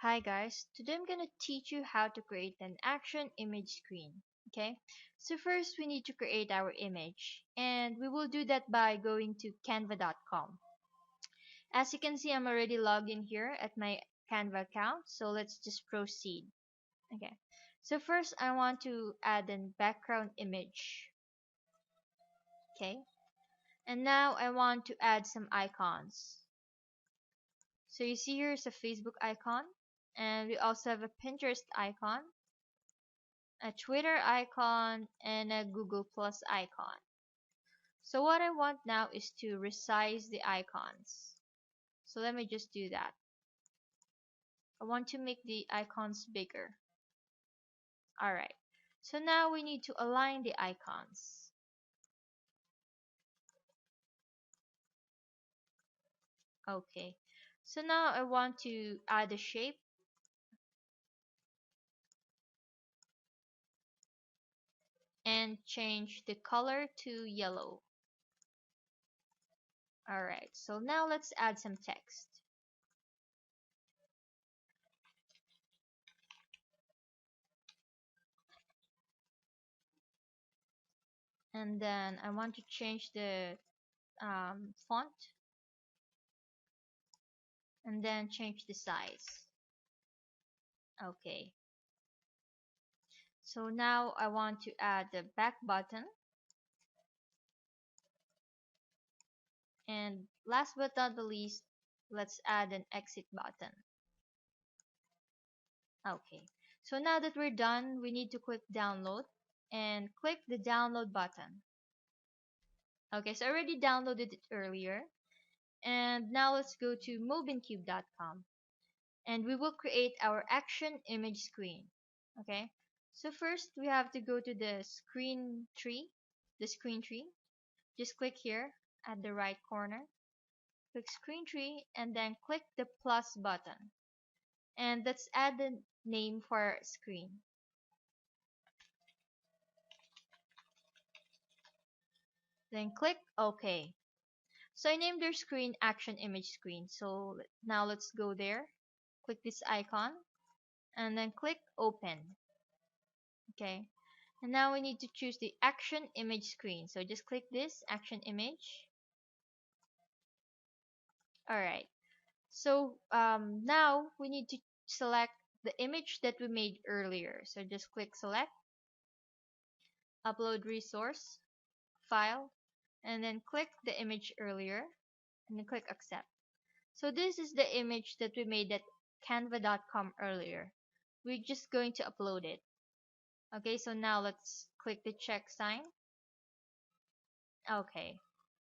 Hi guys, today I'm gonna teach you how to create an action image screen. Okay, so first we need to create our image, and we will do that by going to canva.com. As you can see, I'm already logged in here at my Canva account, so let's just proceed. Okay, so first I want to add an background image. Okay, and now I want to add some icons. So you see here's a Facebook icon, and we also have a Pinterest icon, a Twitter icon, and a Google Plus icon. So what I want now is to resize the icons. So let me just do that. I want to make the icons bigger. Alright. So now we need to align the icons. Okay. So now I want to add a shape and change the color to yellow. Alright. So now let's add some text. And then I want to change the font and then change the size. Okay. So now I want to add the back button, and last but not the least, let's add an exit button. Okay. So now that we're done, we need to click download and click the download button. Okay, so I already downloaded it earlier. And now let's go to mobincube.com and we will create our action image screen. Okay. So first we have to go to the screen tree. Just click here at the right corner. Click screen tree and then click the plus button. And let's add the name for our screen. Then click OK. So I named their screen action image screen. So now let's go there. Click this icon and then click open. Okay. And now we need to choose the action image screen. So just click this action image. Alright. So now we need to select the image that we made earlier. So just click select, upload resource, file, and then click the image earlier and then click accept. So this is the image that we made at canva.com earlier. We're just going to upload it. Okay, so now let's click the check sign. Okay.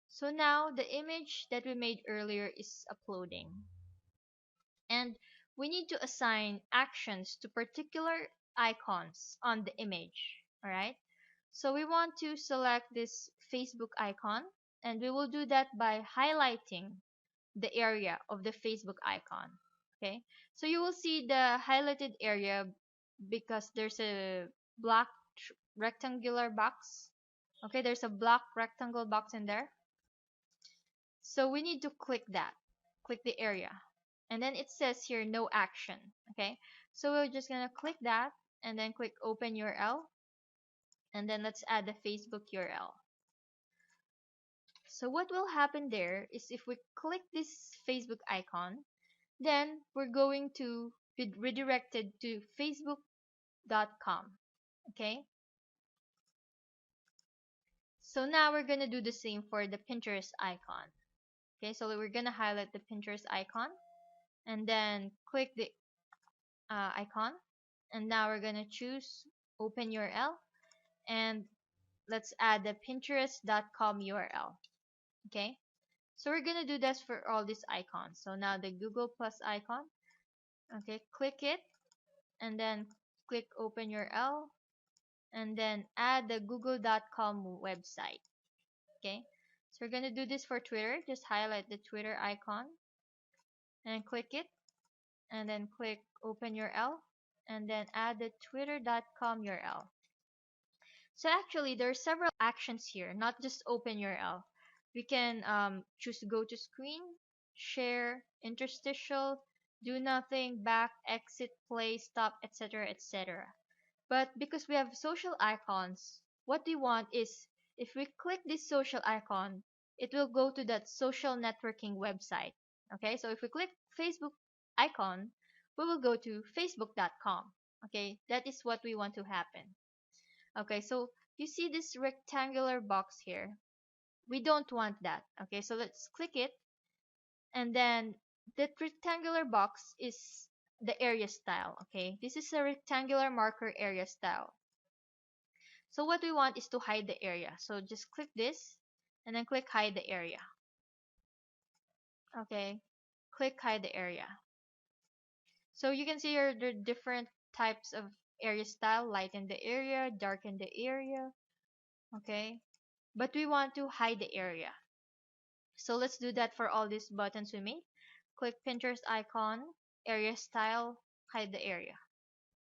So now the image that we made earlier is uploading. And we need to assign actions to particular icons on the image. Alright? So we want to select this Facebook icon, and we will do that by highlighting the area of the Facebook icon. Okay, so you will see the highlighted area because there's a black rectangular box. Okay, there's a black rectangle box in there. So we need to click that. Click the area. And then it says here no action. Okay, so we're just gonna click that and then click open URL. And then let's add the Facebook URL. So what will happen there is if we click this Facebook icon, then we're going to be redirected to facebook.com. Okay, so now we're gonna do the same for the Pinterest icon. Okay, so we're gonna highlight the Pinterest icon and then click the icon, and now we're gonna choose open URL, and let's add the pinterest.com URL. Okay, so we're gonna do this for all these icons. So now the Google Plus icon, okay, click it and then click open URL and then add the google.com website. Okay, so we're gonna do this for Twitter. Just highlight the Twitter icon and click it and then click open URL and then add the twitter.com URL. So actually there are several actions here, not just open URL. We can choose go to screen, share, interstitial, do nothing, back, exit, play, stop, etc., etc. But because we have social icons, what we want is if we click this social icon, it will go to that social networking website. Okay, so if we click Facebook icon, we will go to facebook.com. Okay, that is what we want to happen. Okay, so you see this rectangular box here. We don't want that. Okay, so let's click it, and then that rectangular box is the area style. Okay, this is a rectangular marker area style. So what we want is to hide the area. So just click this and then click hide the area. Okay, click hide the area. So you can see here there are different types of area style: lighten the area, darken the area. Okay, but we want to hide the area. So let's do that for all these buttons we made. Click Pinterest icon, area style, hide the area.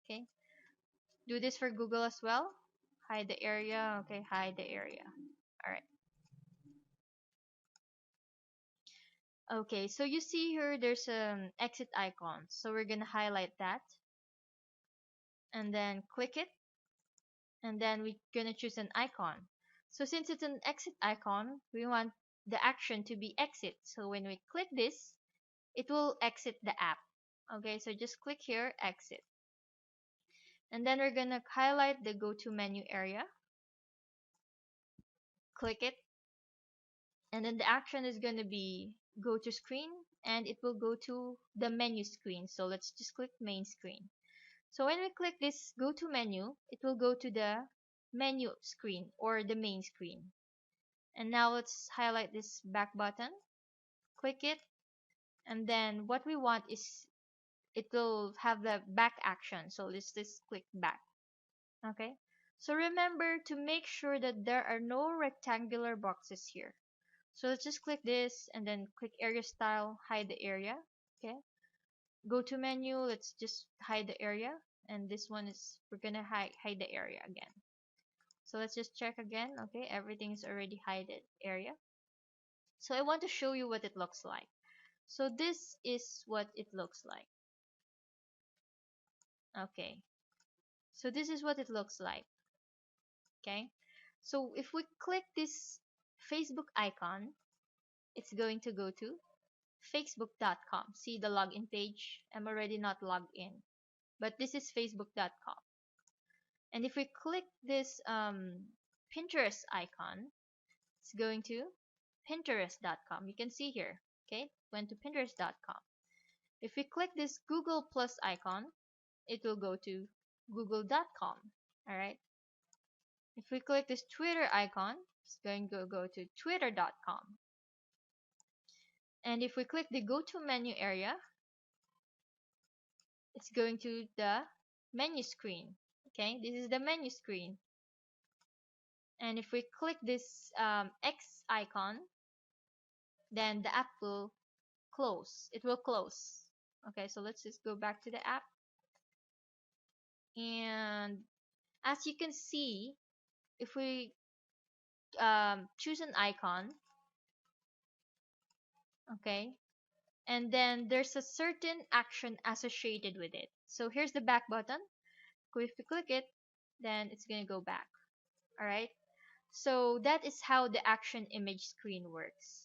Okay, do this for Google as well. Hide the area. Okay, hide the area. All right. Okay, so you see here there's an exit icon. So we're gonna highlight that and then click it, and then we're gonna choose an icon. So since it's an exit icon, we want the action to be exit. So when we click this, it will exit the app. Okay, so just click here, exit. And then we're gonna highlight the go to menu area, click it, and then the action is gonna be go to screen, and it will go to the menu screen. So let's just click main screen. So when we click this go to menu, it will go to the menu screen or the main screen. And now let's highlight this back button, click it, and then what we want is it will have the back action. So let's just click back. Okay. So remember to make sure that there are no rectangular boxes here. So let's just click this and then click area style, hide the area. Okay. Go to menu, let's just hide the area. And this one is, we're gonna hide the area again. So let's just check again. Okay, everything is already hidden area. So I want to show you what it looks like. So this is what it looks like. Okay, so this is what it looks like. Okay, so if we click this Facebook icon, it's going to go to facebook.com. See the login page? I'm already not logged in, but this is facebook.com. And if we click this Pinterest icon, it's going to pinterest.com. You can see here, okay, went to pinterest.com. If we click this Google Plus icon, it will go to google.com. All right. If we click this Twitter icon, it's going to go to twitter.com. And if we click the go to menu area, it's going to the menu screen. Okay, this is the menu screen. And if we click this X icon, then the app will close. It will close. Okay, so let's just go back to the app. And as you can see, if we choose an icon, okay, and then there's a certain action associated with it. So here's the back button. If we click it, then it's going to go back. All right. So that is how the action image screen works.